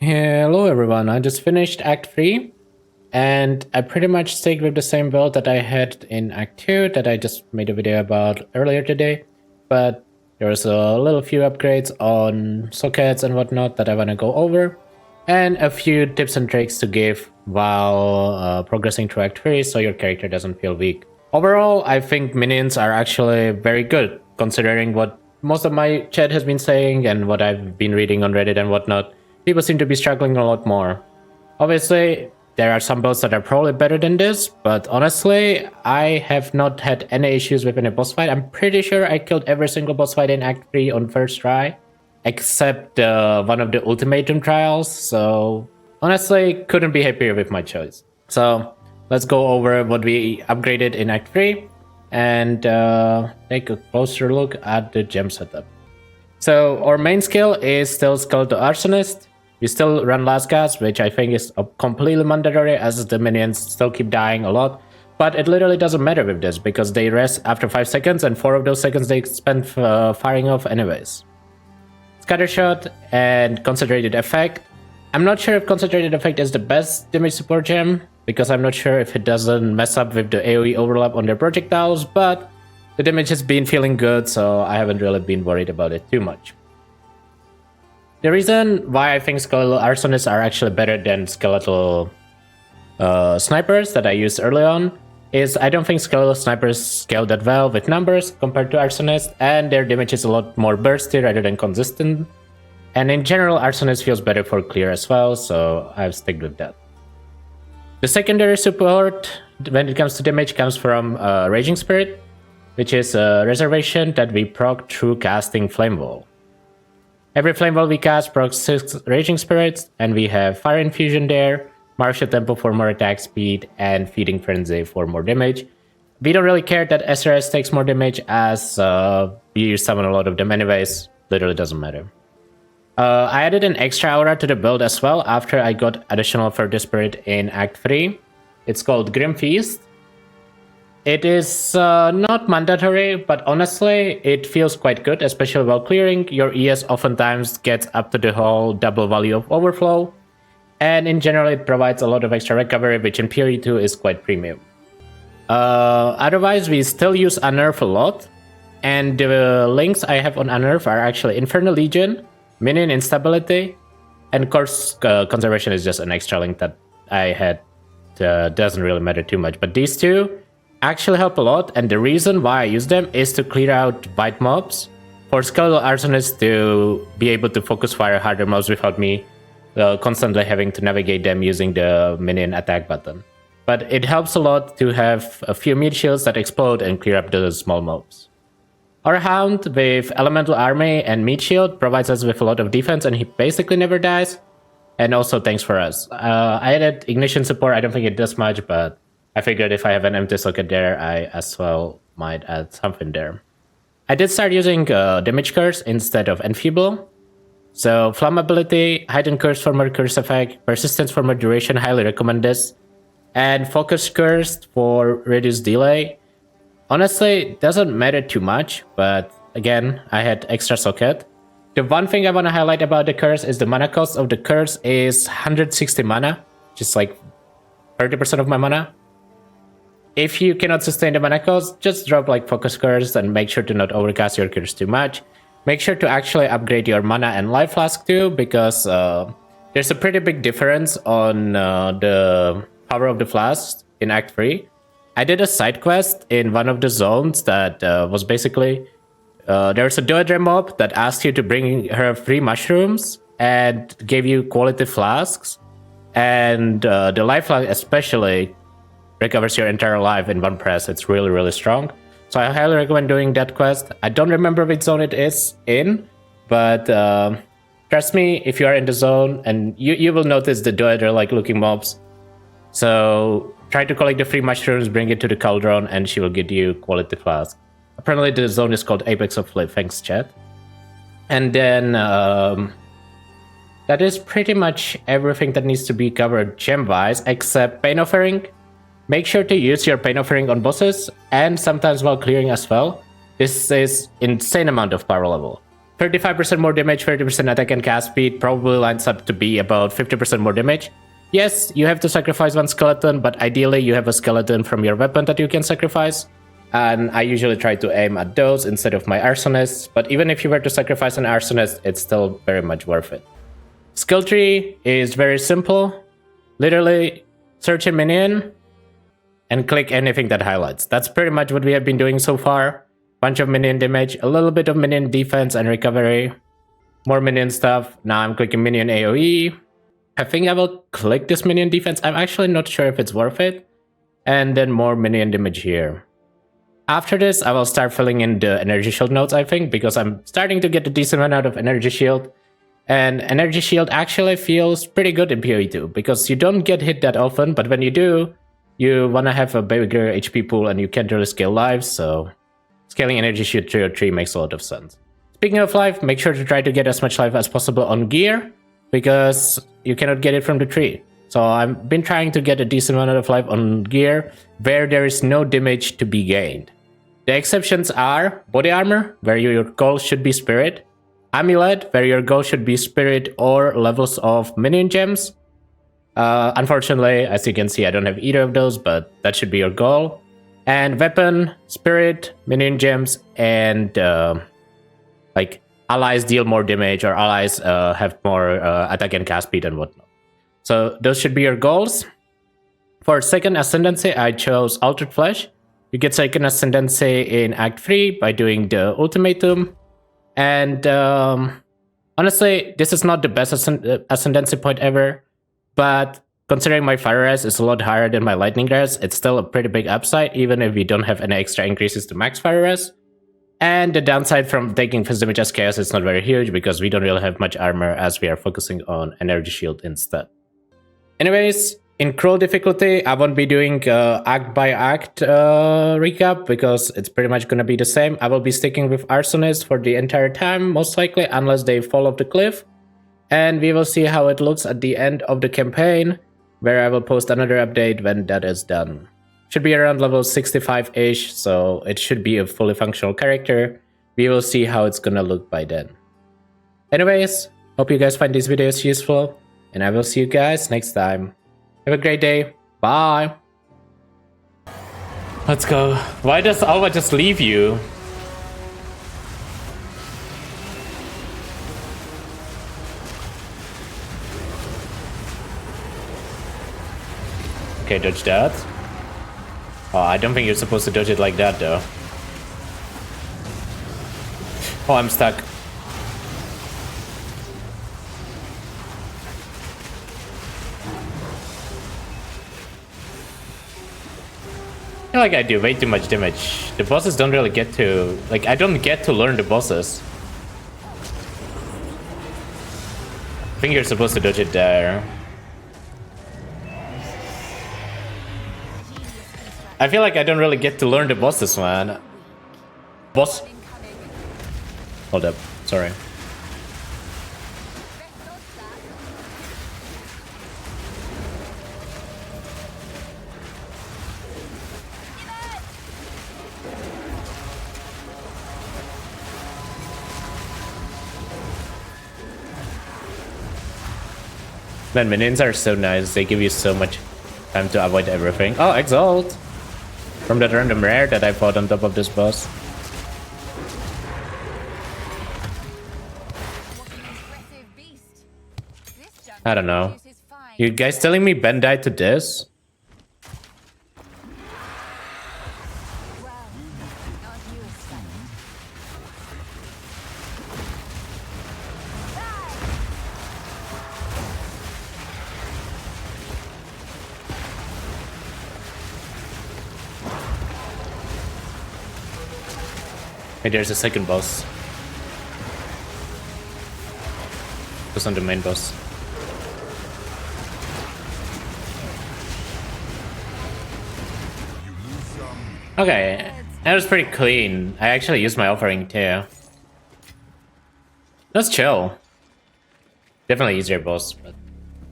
Hello everyone, I just finished Act 3 and I pretty much stick with the same build that I had in Act 2 that I just made a video about earlier today, but there's a little few upgrades on sockets and whatnot that I want to go over, and a few tips and tricks to give while progressing through Act 3 so your character doesn't feel weak. Overall, I think minions are actually very good considering what most of my chat has been saying and what I've been reading on Reddit and whatnot. People seem to be struggling a lot more. Obviously, there are some builds that are probably better than this, but honestly, I have not had any issues with any boss fight. I'm pretty sure I killed every single boss fight in Act 3 on first try, except one of the ultimatum trials, so honestly, couldn't be happier with my choice. So, let's go over what we upgraded in Act 3 and take a closer look at the gem setup. So, our main skill is still Skeletal Arsonist. We still run Last Gasp, which I think is completely mandatory as the minions still keep dying a lot. But it literally doesn't matter with this because they rest after 5 seconds and 4 of those seconds they spend firing off anyways. Scattershot and Concentrated Effect. I'm not sure if Concentrated Effect is the best damage support gem because I'm not sure if it doesn't mess up with the AoE overlap on their projectiles, but the damage has been feeling good, so I haven't really been worried about it too much. The reason why I think Skeletal Arsonists are actually better than Skeletal Snipers that I used early on is I don't think Skeletal Snipers scale that well with numbers compared to Arsonists, and their damage is a lot more bursty rather than consistent. And in general, Arsonist feels better for clear as well, so I've stuck with that. The secondary support when it comes to damage comes from Raging Spirit, which is a reservation that we proc through casting Flame Wall. Every Flame Wall we cast procs 6 Raging Spirits, and we have Fire Infusion there, Martial Tempo for more attack speed, and Feeding Frenzy for more damage. We don't really care that SRS takes more damage as we summon a lot of them anyways, literally doesn't matter. I added an extra aura to the build as well after I got additional Further Spirit in Act 3. It's called Grim Feast. It is not mandatory, but honestly, it feels quite good, especially while clearing. Your ES oftentimes gets up to the whole double value of overflow, and in general, it provides a lot of extra recovery, which in PoE2 is quite premium. Otherwise, we still use Unnerve a lot, and the links I have on Unnerve are actually Infernal Legion, Minion Instability, and of course, Conservation is just an extra link that I had. Doesn't really matter too much, but these two actually help a lot, and the reason why I use them is to clear out bite mobs for Skeletal Arsonists to be able to focus fire harder mobs without me constantly having to navigate them using the minion attack button. But it helps a lot to have a few meat shields that explode and clear up the small mobs. Our Hound with Elemental Army and Meat Shield provides us with a lot of defense, and he basically never dies, and also tanks for us. I added Ignition support. I don't think it does much, but I figured if I have an empty socket there, I as well might add something there. I did start using Damage Curse instead of Enfeeble. So Flammability, Heightened Curse for more curse effect, Persistence for more duration, highly recommend this. And Focus Curse for reduced delay. Honestly, it doesn't matter too much, but again, I had extra socket. The one thing I want to highlight about the curse is the mana cost of the curse is 160 mana, just like 30% of my mana. If you cannot sustain the mana cost, just drop like Focus Curse and make sure to not overcast your curse too much. Make sure to actually upgrade your mana and life flask too, because there's a pretty big difference on the power of the flask in Act 3. I did a side quest in one of the zones that was basically there's a Doedre mob that asked you to bring her 3 mushrooms and gave you quality flasks, and the life flask especially recovers your entire life in one press. It's really, really strong. So I highly recommend doing that quest. I don't remember which zone it is in, but trust me, if you are in the zone, and you will notice the Doedre-like looking mobs. So try to collect the 3 mushrooms, bring it to the cauldron, and she will give you quality flask. Apparently the zone is called Apex of Flame. Thanks, chat. And then that is pretty much everything that needs to be covered gem-wise, except Pain Offering. Make sure to use your Pain Offering on bosses, and sometimes while clearing as well. This is insane amount of power level. 35% more damage, 30% attack and cast speed probably lines up to be about 50% more damage. Yes, you have to sacrifice one skeleton, but ideally you have a skeleton from your weapon that you can sacrifice. And I usually try to aim at those instead of my arsonist, but even if you were to sacrifice an arsonist, it's still very much worth it. Skill tree is very simple. Literally, search a minion and click anything that highlights. That's pretty much what we have been doing so far. Bunch of minion damage, a little bit of minion defense and recovery. More minion stuff. Now I'm clicking minion AoE. I think I will click this minion defense. I'm actually not sure if it's worth it. And then more minion damage here. After this, I will start filling in the energy shield nodes, I think, because I'm starting to get a decent amount out of energy shield. And energy shield actually feels pretty good in PoE 2, because you don't get hit that often, but when you do, you want to have a bigger HP pool and you can't really scale lives, so scaling energy shield 303 makes a lot of sense. Speaking of life, make sure to try to get as much life as possible on gear, because you cannot get it from the tree. So I've been trying to get a decent amount of life on gear where there is no damage to be gained. The exceptions are body armor, where your goal should be spirit, amulet, where your goal should be spirit or levels of minion gems. Unfortunately, as you can see, I don't have either of those, but that should be your goal. And weapon, spirit, minion gems, and like allies deal more damage or allies have more attack and cast speed and whatnot. So those should be your goals. For second ascendancy, I chose Altered Flesh. You get second ascendancy in Act 3 by doing the ultimatum. And honestly, this is not the best ascendancy point ever, but considering my fire res is a lot higher than my lightning res, it's still a pretty big upside, even if we don't have any extra increases to max fire res. And the downside from taking fist damage as chaos is not very huge, because we don't really have much armor as we are focusing on energy shield instead. Anyways, in cruel difficulty, I won't be doing act by act recap, because it's pretty much gonna be the same. I will be sticking with arsonist for the entire time, most likely, unless they fall off the cliff. And we will see how it looks at the end of the campaign, where I will post another update when that is done. Should be around level 65-ish, so it should be a fully functional character. We will see how it's gonna look by then. Anyways, hope you guys find these videos useful, and I will see you guys next time. Have a great day. Bye. Let's go. Why does Alva just leave you? Okay, dodge that. Oh, I don't think you're supposed to dodge it like that, though. Oh, I'm stuck. I feel like I do way too much damage. The bosses don't really get to... Like, I don't get to learn the bosses. I think you're supposed to dodge it there. I feel like I don't really get to learn the bosses, man. Boss? Hold up. Sorry. Man, minions are so nice. They give you so much time to avoid everything. Oh, Exalt! From that random rare that I fought on top of this boss. I don't know. You guys telling me Ben died to this? Hey, there's a second boss. Focus on the main boss. Okay, that was pretty clean. I actually used my offering too. That's chill. Definitely easier boss, but